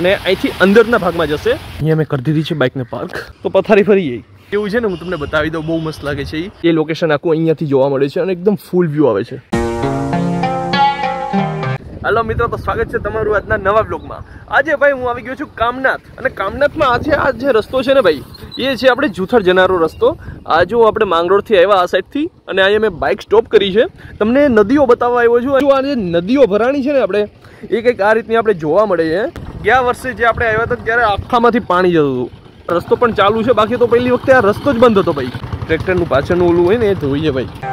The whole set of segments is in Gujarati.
અને અહીંથી અંદરના ભાગમાં જશે। અહીંયા મેં કરી દીધી છે બાઇકને પાર્ક, તો પથારી ફરી જઈ એવું છે ને, હું તમને બતાવી દઉં, બહુ મસ્ત લાગે છે એ લોકેશન આખું અહીંયાથી જોવા મળે છે અને એકદમ ફૂલ વ્યૂ આવે છે। हेलो मित्रों, तो स्वागत है तमारू आजना नवा ब्लॉगમાં। આજે भाई હું આવી ગયો છું કામનાથ, અને કામનાથમાં આ જે રસ્તો છે ને ભાઈ, એ છે આપણે જુથડ જનારો રસ્તો। આ જો આપણે માંગરોળથી આવ્યા આ સાઈડથી, અને અહીંયા મેં બાઇક સ્ટોપ કરી છે, તમને નદીઓ બતાવવા આવ્યો છું। આ જે નદીઓ ભરાણી છે ને આપણે, એ કંઈક આ રીતની આપણે જોવા મળે છે। ગયા વર્ષે જે આપણે આવ્યા હતા ત્યારે આખામાંથી પાણી જતું હતું। રસ્તો પણ ચાલુ છે, બાકી તો પહેલી વખતે આ રસ્તો જ બંધ હતો ભાઈ। ટ્રેક્ટરનું પાછળનું ઓલું હોય ને એ ધોઈએ ભાઈ।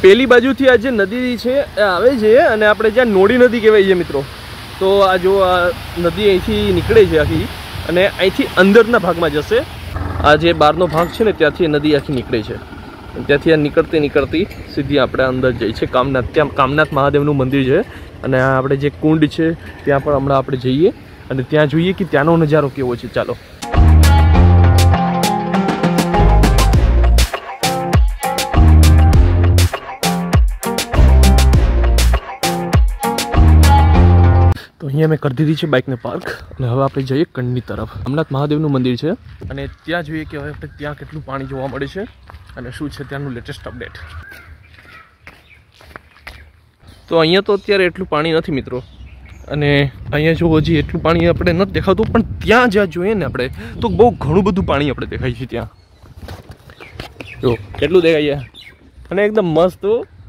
પેલી બાજુથી આ જે નદી છે એ આવે છે, અને આપણે જ્યાં નોડી નદી કહેવાય છે મિત્રો, તો આ જો આ નદી અહીંથી નીકળે છે આખી, અને અહીંથી અંદરના ભાગમાં જશે। આ જે બહારનો ભાગ છે ને ત્યાંથી નદી આખી નીકળે છે, ત્યાંથી આ નીકળતી સીધી આપણે અંદર જઈએ છીએ કામનાથ। ત્યાં કામનાથ મહાદેવનું મંદિર છે, અને આ આપણે જે કુંડ છે ત્યાં પણ હમણાં આપણે જઈએ અને ત્યાં જોઈએ કે ત્યાંનો નજારો કેવો છે। ચાલો। તો અહીંયા મેં કરી દીધી છે બાઇકને પાર્ક, અને હવે આપણે જઈએ કંડની તરફ। કામનાથ મહાદેવનું મંદિર છે, અને ત્યાં જોઈએ કે હવે આપણે ત્યાં કેટલું પાણી જોવા મળે છે અને શું છે ત્યાંનું લેટેસ્ટ અપડેટ। તો અહીંયા તો અત્યારે એટલું પાણી નથી મિત્રો, અને અહીંયા જો હજી એટલું પાણી આપણે નથી દેખાતું, પણ ત્યાં જ્યાં જોઈએ ને આપણે તો બહુ ઘણું બધું પાણી આપણે દેખાય છે। ત્યાં જો કેટલું દેખાય છે, અને એકદમ મસ્ત,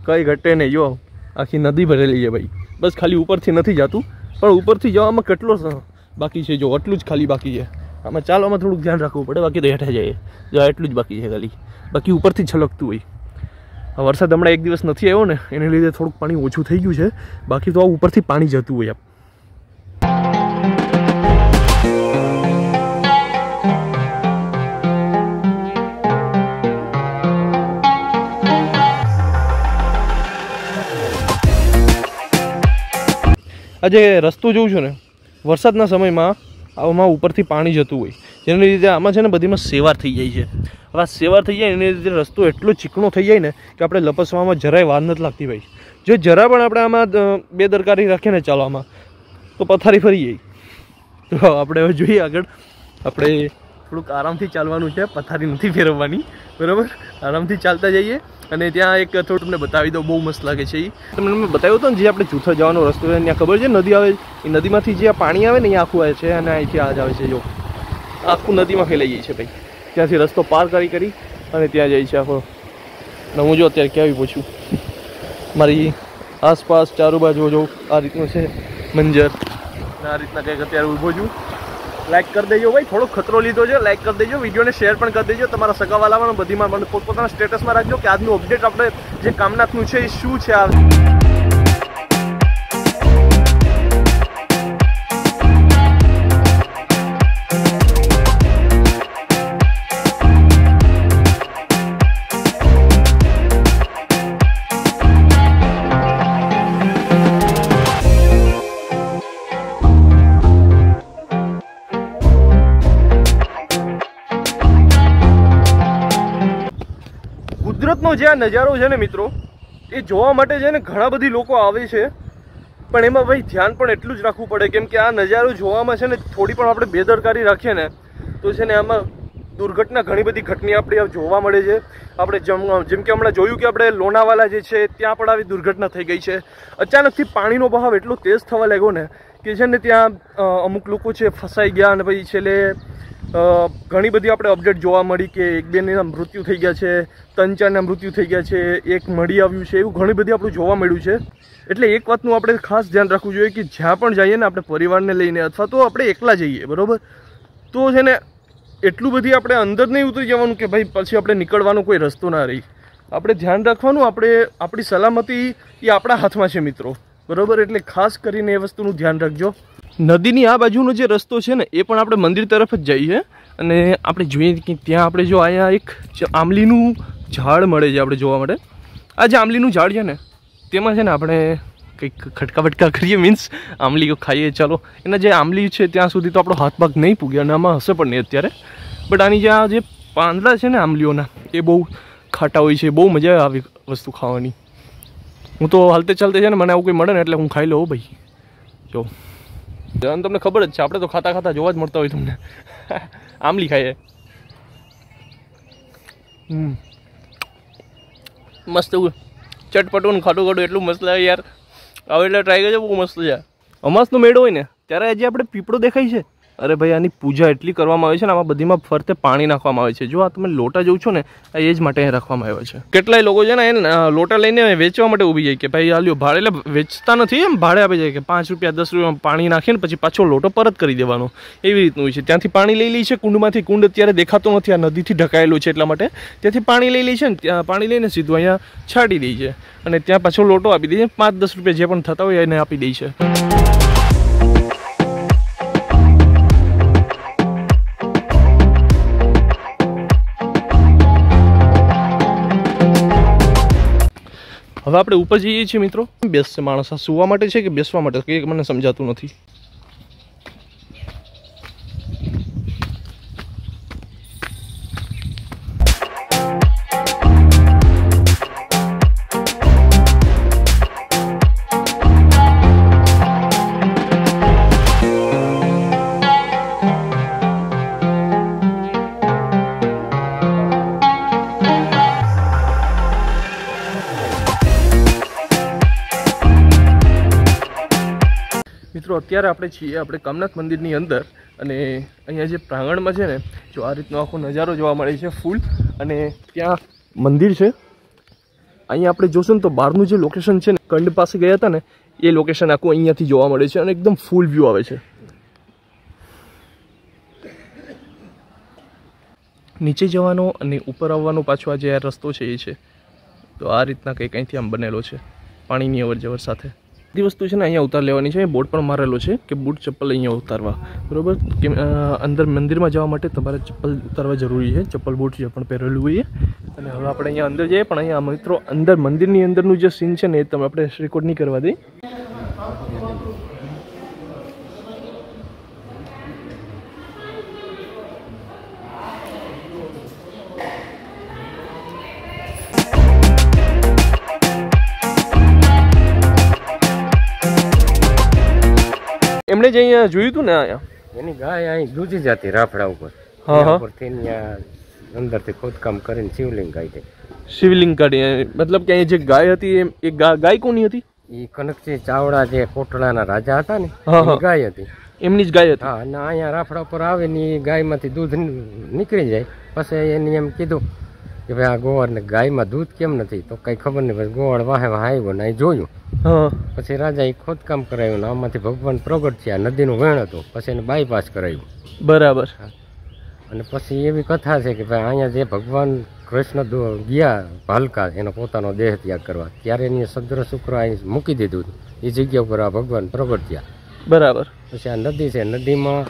કંઈ ઘટે નહીં। જો આખી નદી ભરેલી છે ભાઈ, બસ ખાલી ઉપરથી નથી જતું, પણ ઉપરથી જવામાં કેટલો બાકી છે, જો આટલું જ ખાલી બાકી છે। આમાં ચાલવામાં થોડુંક ધ્યાન રાખવું પડે, બાકી તો હેઠા જાય, જો એટલું જ બાકી છે ખાલી, બાકી ઉપરથી છલકતું હોય। આ વરસાદ હમણાં એક દિવસ નથી આવ્યો ને, એને લીધે થોડુંક પાણી ઓછું થઈ ગયું છે, બાકી તો આ ઉપરથી પાણી જતું હોય। આ જે રસ્તો જોઉં છું ને, વરસાદના સમયમાં આમાં ઉપરથી પાણી જતું હોય, જેને લીધે આમાં છે ને બધીમાં સેવાર થઈ જાય છે। હવે આ સેવાર થઈ જાય એને લીધે રસ્તો એટલો ચીકણો થઈ જાય ને કે આપણે લપસવામાં જરાય વાર નથી લાગતી ભાઈ। જો જરા પણ આપણે આમાં બેદરકારી રાખીએ ને ચાલવામાં, તો પથારી ફરી જાય। તો આપણે હવે જોઈએ આગળ, આપણે થોડુંક આરામથી ચાલવાનું છે, પથારી નથી ફેરવવાની, બરાબર? આરામથી ચાલતા જઈએ, અને ત્યાં એક થોડું તમને બતાવી દઉં, બહુ મસ્ત લાગે છે એ તમને મેં બતાવ્યું હતું ને, જે આપણે જુથડ જવાનો રસ્તો છે ત્યાં ખબર છે નદી આવે, એ નદીમાંથી જે આ પાણી આવે ને અહીંયા આખું આવે છે, અને અહીંથી આ જ આવે છે। જો આખું નદીમાં ફેલાઈ જાય છે ભાઈ, ત્યાંથી રસ્તો પાર કરી અને ત્યાં જાય છે આખો। અને હું જો અત્યારે ક્યાં આવી પહોંચ્યું, મારી આસપાસ ચારો બાજુ જો આ રીતનું છે મંજર, અને આ રીતના કંઈક અત્યારે ઊભો છું। લાઈક કરી દેજો ભાઈ, થોડો ખતરો લીધો છે, લાઈક કરી દેજો, વિડીયોને શેર પણ કરી દેજો, તમારા સગાવાલામાં બધીમાં મને પોતપોતાના સ્ટેટસમાં રાખજો કે આજનું અપડેટ આપણે જે કામનાથનું છે એ શું છે આ। કુદરતનો જે આ નજારો છે ને મિત્રો, એ જોવા માટે છે ને ઘણા બધી લોકો આવે છે, પણ એમાં ભાઈ ધ્યાન પણ એટલું જ રાખવું પડે, કેમ કે આ નજારો જોવામાં છે ને થોડી પણ આપણે બેદરકારી રાખીએ ને તો છે ને આમાં દુર્ઘટના ઘણી બધી ઘટના આપણે જોવા મળે છે। આપણે જેમ કે હમણાં જોયું કે આપણે લોનાવાલા જે છે ત્યાં પણ આવી દુર્ઘટના થઈ ગઈ છે। અચાનકથી પાણીનો બહાવ એટલો તેજ થવા લાગ્યો ને કે છે ને ત્યાં અમુક લોકો છે ફસાઈ ગયા, અને પછી છેલ્લે ઘણી બધી આપણે અપડેટ જોવા મળી કે 1-2ના મૃત્યુ થઈ ગયા છે, 3-4ના મૃત્યુ થઈ ગયા છે, એક મળી આવ્યું છે, એવું ઘણી બધી આપણું જોવા મળ્યું છે। એટલે એક વાતનું આપણે ખાસ ધ્યાન રાખવું જોઈએ કે જ્યાં પણ જઈએ ને આપણે પરિવારને લઈને, અથવા તો આપણે એકલા જઈએ, બરાબર, તો છે ને એટલું બધી આપણે અંદર નહીં ઉતરી જવાનું કે ભાઈ પછી આપણે નીકળવાનો કોઈ રસ્તો ના રહી। આપણે ધ્યાન રાખવાનું, આપણી સલામતી એ આપણા હાથમાં છે મિત્રો, બરાબર? એટલે ખાસ કરીને એ વસ્તુનું ધ્યાન રાખજો। નદીની આ બાજુનો જે રસ્તો છે ને એ પણ આપણે મંદિર તરફ જ જઈએ, અને આપણે જોઈએ કે ત્યાં આપણે જો અહીંયા એક આંબલીનું ઝાડ મળે છે આપણે જોવા માટે. આ જે આંબલીનું ઝાડ છે ને તેમાં છે ને આપણે કંઈક ખટકા બટકા કરીએ, મીન્સ આંબલી ખાઈએ. ચાલો, એના જે આંબલી છે ત્યાં સુધી તો આપણો હાથ ભાગ નહીં પૂગે અને આમાં હશે પણ નહીં અત્યારે. બટ આની જે આ જે પાંદડા છે ને આંબલીઓના એ બહુ ખાટા હોય છે. બહુ મજા આવે આવી વસ્તુ ખાવાની. હું તો હાલતે ચાલતે છે ને મને આવું કંઈ મળે ને એટલે હું ખાઈ લઉં ભાઈ. જો તમને ખબર જ છે, આપણે તો ખાતા ખાતા જોવા જ મળતા હોય તમને. આંબલી ખાઈએ. મસ્ત ચટપટું ખાટું ખાટું એટલું મસ્ત લાગે યાર. હવે એટલે ટ્રાય કરજો, બહુ મસ્ત છે. અમાસનો મેળો હોય ને ત્યારે આજે આપણે પીપળો દેખાય છે. અરે ભાઈ આની પૂજા એટલી કરવામાં આવે છે ને, આમાં બધીમાં ફરતે પાણી નાખવામાં આવે છે. જો આ તમે લોટા જોઉં છો ને એ જ માટે રાખવામાં આવ્યા છે. કેટલાય લોકો છે ને એ લોટા લઈને વેચવા માટે ઊભી જાય કે ભાઈ આ લ્યો ભાડે, એટલે વેચતા નથી, એમ ભાડે આપી જાય કે 5 રૂપિયા 10 રૂપિયા પાણી નાખીને પછી પાછો લોટો પરત કરી દેવાનો. એવી રીતનું હોય છે. ત્યાંથી પાણી લઈ લે છે કુંડમાંથી. કુંડ અત્યારે દેખાતો નથી, આ નદીથી ઢકાયેલું છે એટલા માટે. ત્યાંથી પાણી લઈ લે છે ને ત્યાં પાણી લઈને સીધું અહીંયા છાંટી દે છે અને ત્યાં પાછો લોટો આપી દે છે. 5-10 રૂપિયા જે પણ થતા હોય એને આપી દે છે. હવે આપણે ઉપર જઈએ છીએ મિત્રો. બેસશે માણસ, આ સુવા માટે છે કે બેસવા માટે કે મને સમજાતું નથી. મિત્રો અત્યારે આપણે છીએ આપણે કામનાથ મંદિરની અંદર અને અહીંયા જે પ્રાંગણમાં છે ને જો આ રીતનો આખો નજારો જોવા મળે છે ફૂલ. અને ત્યાં મંદિર છે. અહીંયા આપણે જોશું ને તો બહારનું જે લોકેશન છે ને કંડ પાસે ગયા હતા ને એ લોકેશન આખું અહીંયાથી જોવા મળે છે અને એકદમ ફૂલ વ્યૂ આવે છે. નીચે જવાનો અને ઉપર આવવાનો પાછો આ જે રસ્તો છે એ છે. તો આ રીતના કંઈક અહીંથી આમ બનેલો છે પાણીની અવર જવર સાથે. બધી વસ્તુ છે ને અહીંયા ઉતાર લેવાની છે. બોર્ડ પણ મારેલો છે કે બૂટ ચપ્પલ અહીંયા ઉતારવા, બરાબર. કે અંદર મંદિરમાં જવા માટે તમારે ચપ્પલ ઉતારવા જરૂરી છે. ચપ્પલ બૂટ જે પણ પહેરેલું હોય. અને હવે આપણે અહીંયા અંદર જઈએ, પણ અહીંયા મિત્રો અંદર મંદિરની અંદરનું જે સીન છે ને એ તમે આપણે રેકોર્ડ નહીં કરવા દઈએ. એમણે જે અહીંયા જોયું હતું ને અહીંયા એની ગાય અહીં દૂજી જતી રાફડા ઉપર. ઉપરથી અંદરથી ખોદકામ કરીને શિવલિંગ કાઢી. શિવલિંગ કાઢી મતલબ કે અહીંયા જે ગાય હતી એ ગાય કોની હતી? એ કનકસિંહ ચાવડા જે કોટડાના રાજા હતા ને એની ગાય હતી. એમની જ ગાય હતી. હા, અને અહીંયા રાફડા ઉપર આવે ને એ ગાયમાંથી દૂધ નીકળી જાય. પછી એને એમ કીધું કે ભાઈ આ ગોવાળને ગાયમાં દૂધ કેમ નથી? તો કઈ ખબર નહીં. પછી ગોવાળ વાહે વાહ આવ્યો ને અહીં જોયું. પછી રાજા એ ખોદકામ કરાવ્યું ને આમાંથી ભગવાન પ્રગટ થયા. નદીનું વેણ હતું, પછી એને બાયપાસ કરાવ્યું. બરાબર. અને પછી એવી કથા છે કે ભાઈ અહીંયા જે ભગવાન કૃષ્ણ ગયા ભાલકા એનો પોતાનો દેહ ત્યાગ કરવા, ત્યારે એની સદ્ર શુક્ર અહીં મૂકી દીધું. એ જગ્યા ઉપર આ ભગવાન પ્રગટ થયા. બરાબર. પછી આ નદી છે, નદીમાં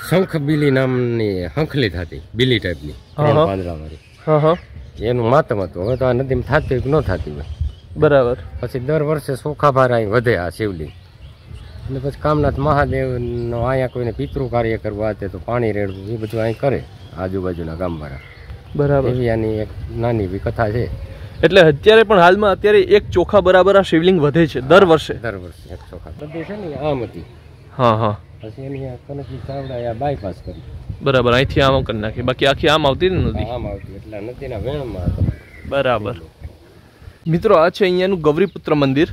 શંખ બીલી નામની હંખલી થતી, બીલી ટાઈપની પાંદડાવાળી. એનું માતમ હતું. હવે તો આ નદીમાં થતી હોય કે ન થતી હોય. બરાબર. પછી દર વર્ષે ચોખા ભાર અહીં વધે આ શિવલિંગ. અને પછી કામનાથ મહાદેવનો અહીંયા કોઈને પિતૃ કાર્ય કરવા તે તો પાણી રેડવું એ બધું અહીં કરે આજુબાજુના ગામવાળા. બરાબર. એવી આની એક નાની એવી કથા છે. એટલે અત્યારે પણ હાલમાં અત્યારે એક ચોખા બરાબર આ શિવલિંગ વધે છે દર વર્ષે. દર વર્ષે એક ચોખા બધી છે ને આમ હતી. હા હા. પછી એની કનકજી ચાવડા બાયપાસ કરી. બરાબર. અહીંથી આમ કરી નાખી, બાકી આખી આમ આવતી ને નદી. આમ આવતી એટલે નદીના વેણમાં હતો. બરાબર. મિત્રો આ છે અહીંયાનું ગૌરીપુત્ર મંદિર.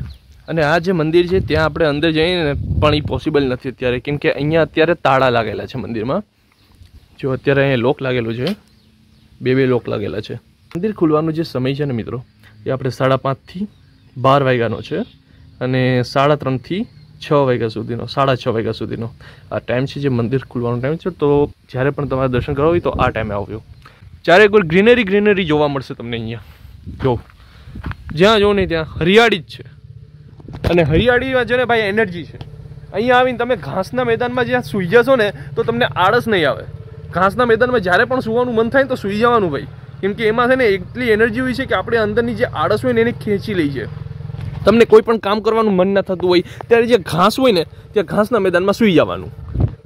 અને આ જે મંદિર છે ત્યાં આપણે અંદર જઈને પણ એ પોસિબલ નથી અત્યારે, કેમ કે અહીંયા અત્યારે તાળા લાગેલા છે મંદિરમાં. જો અત્યારે અહીંયા લોક લાગેલો છે, બે લોક લાગેલા છે. મંદિર ખુલવાનો જે સમય છે ને મિત્રો એ આપણે 5:30 થી 12 વાગ્યાનો છે અને 3:30 થી 6 વાગ્યા સુધીનો, 6:30 વાગ્યા સુધીનો આ ટાઈમ છે જે મંદિર ખુલવાનો ટાઈમ છે. તો જ્યારે પણ તમારે દર્શન કરવા હોય તો આ ટાઈમે આવજો. ચારે કોઈ ગ્રીનરી જોવા મળશે તમને અહીંયા. જો જ્યાં જો નહીં ત્યાં હરિયાળી જ છે. અને હરિયાળીમાં છે ને ભાઈ એનર્જી છે. અહીંયા આવીને તમે ઘાસના મેદાનમાં જ્યાં સૂઈ જશો ને તો તમને આળસ નહીં આવે. ઘાસના મેદાનમાં જ્યારે પણ સૂવાનું મન થાય ને તો સૂઈ જવાનું ભાઈ. કેમ કે એમાં છે ને એટલી એનર્જી હોય છે કે આપણે અંદરની જે આળસ હોય ને એને ખેંચી લઈ છે. તમને કોઈ પણ કામ કરવાનું મન ના થતું હોય ત્યારે જે ઘાસ હોય ને ત્યાં ઘાસના મેદાનમાં સૂઈ જવાનું.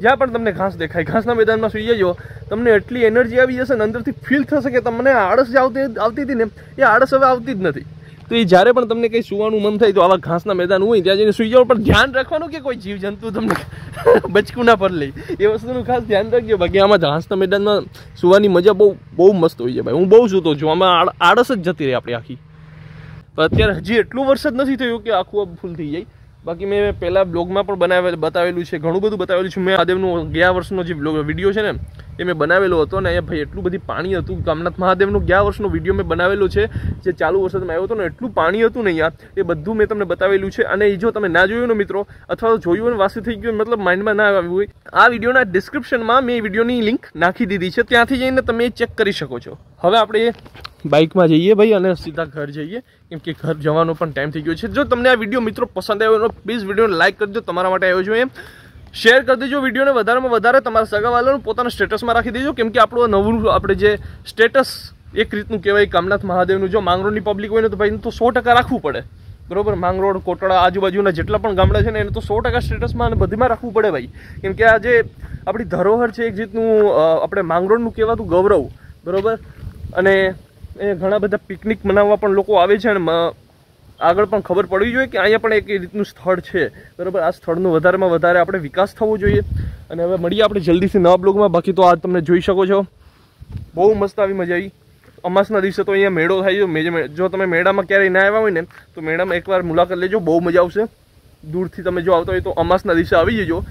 જ્યાં પણ તમને ઘાસ દેખાય ઘાસના મેદાનમાં સૂઈ જજો, તમને એટલી એનર્જી આવી જશે ને, અંદરથી ફીલ થશે કે તમને આળસ જે આવતી હતી ને એ આળસ હવે આવતી જ નથી. તો એ જ્યારે પણ તમને કંઈ સુવાનું મન થાય તો આવા ઘાસના મેદાન હોય ત્યાં જઈને સૂઈ જાઓ. પણ ધ્યાન રાખવાનું કે કોઈ જીવજંતુ તમને બચકું ના પર લે, એ વસ્તુનું ખાસ ધ્યાન રાખજો. બાકી આમાં ઘાસના મેદાનમાં સુવાની મજા બહુ મસ્ત હોય છે ભાઈ. હું બહુ સૂતો છું, આમાં આળસ જ જતી રહી આપણી આખી. પણ અત્યારે હજી એટલું વરસાદ નથી થયું કે આખું ફૂલ થઈ જાય. બાકી મેં પહેલાં બ્લોગમાં પણ બતાવેલું છે, ઘણું બધું બતાવેલું છે. મેં મહાદેવનું ગયા વર્ષનો જે વિડીયો છે ને એ મેં બનાવેલો હતો ને, અહીંયા ભાઈ એટલું બધી પાણી હતું. કામનાથ મહાદેવનો ગયા વર્ષનો વિડીયો મેં બનાવેલો છે જે ચાલુ વરસાદમાં આવ્યો હતો ને, એટલું પાણી હતું ને અહીંયા, એ બધું મેં તમને બતાવેલું છે. અને એ જો તમે ના જોયું ને મિત્રો, અથવા તો જોયું ને વાસી થઈ ગયું મતલબ માઇન્ડમાં ના આવ્યું હોય, આ વિડીયોના ડિસ્ક્રિપ્શનમાં મેં વિડીયોની લિંક નાખી દીધી છે, ત્યાંથી જઈને તમે ચેક કરી શકો છો. હવે આપણે બાઇકમાં જઈએ ભાઈ અને સીધા ઘર જઈએ, કેમ કે ઘર જવાનો પણ ટાઈમ થઈ ગયો છે. જો તમને આ વિડીયો મિત્રો પસંદ આવ્યો પ્લીઝ વિડીયોને લાઇક કરજો, તમારા માટે આવ્યો છું એમ. શેર કરી દેજો વિડીયોને, વધારેમાં વધારે તમારા સગાવાલાનું પોતાના સ્ટેટસમાં રાખી દેજો. કેમ કે આપણું નવું આપણે જે સ્ટેટસ એક રીતનું કહેવાય કામનાથ મહાદેવનું, જો માંગરોળની પબ્લિક હોય ને તો ભાઈ તો 100% રાખવું પડે, બરોબર. માંગરોળ, કોટડા, આજુબાજુના જેટલા પણ ગામડા છે ને એને તો 100% સ્ટેટસમાં અને બધીમાં રાખવું પડે ભાઈ. કેમ કે આ જે આપણી ધરોહર છે એક રીતનું આપણે માંગરોળનું કહેવાતું ગૌરવ, બરોબર. અને એ ઘણા બધા પિકનિક મનાવવા પણ લોકો આવે છે અને આગળ પણ ખબર પડવી જોઈએ કે અહીંયા પણ એક રીતનું સ્થળ છે, બરાબર. આ સ્થળનું વધારેમાં વધારે આપણે વિકાસ થવો જોઈએ. અને હવે મળીએ આપણે જલ્દીથી નવા બ્લોગમાં. બાકી તો આ તમે જોઈ શકો છો બહુ મસ્ત આવી મજા આવી. અમાસના દિવસે તો અહીંયા મેળો થાય છે. જો તમે મેળામાં ક્યારેય ના આવ્યા હોય ને તો મેળામાં એકવાર મુલાકાત લેજો, બહુ મજા આવશે. દૂરથી તમે જો આવતા હોય તો અમાસના દિવસે આવી જજો.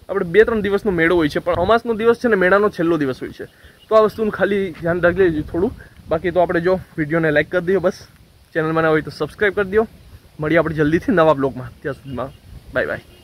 આપણે 2-3 દિવસનો મેળો હોય છે, પણ અમાસનો દિવસ છે ને મેળાનો છેલ્લો દિવસ હોય છે. તો આ વસ્તુનું ખાલી ધ્યાન રાખી લેજો થોડું. બાકી તો આપણે જો વિડીયોને લાઈક કરી દો, બસ. ચેનલમાં ના હોય તો સબસ્ક્રાઈબ કરી દો. મળીએ આપણે જલ્દીથી નવા બ્લોગમાં. ત્યાં સુધીમાં બાય બાય.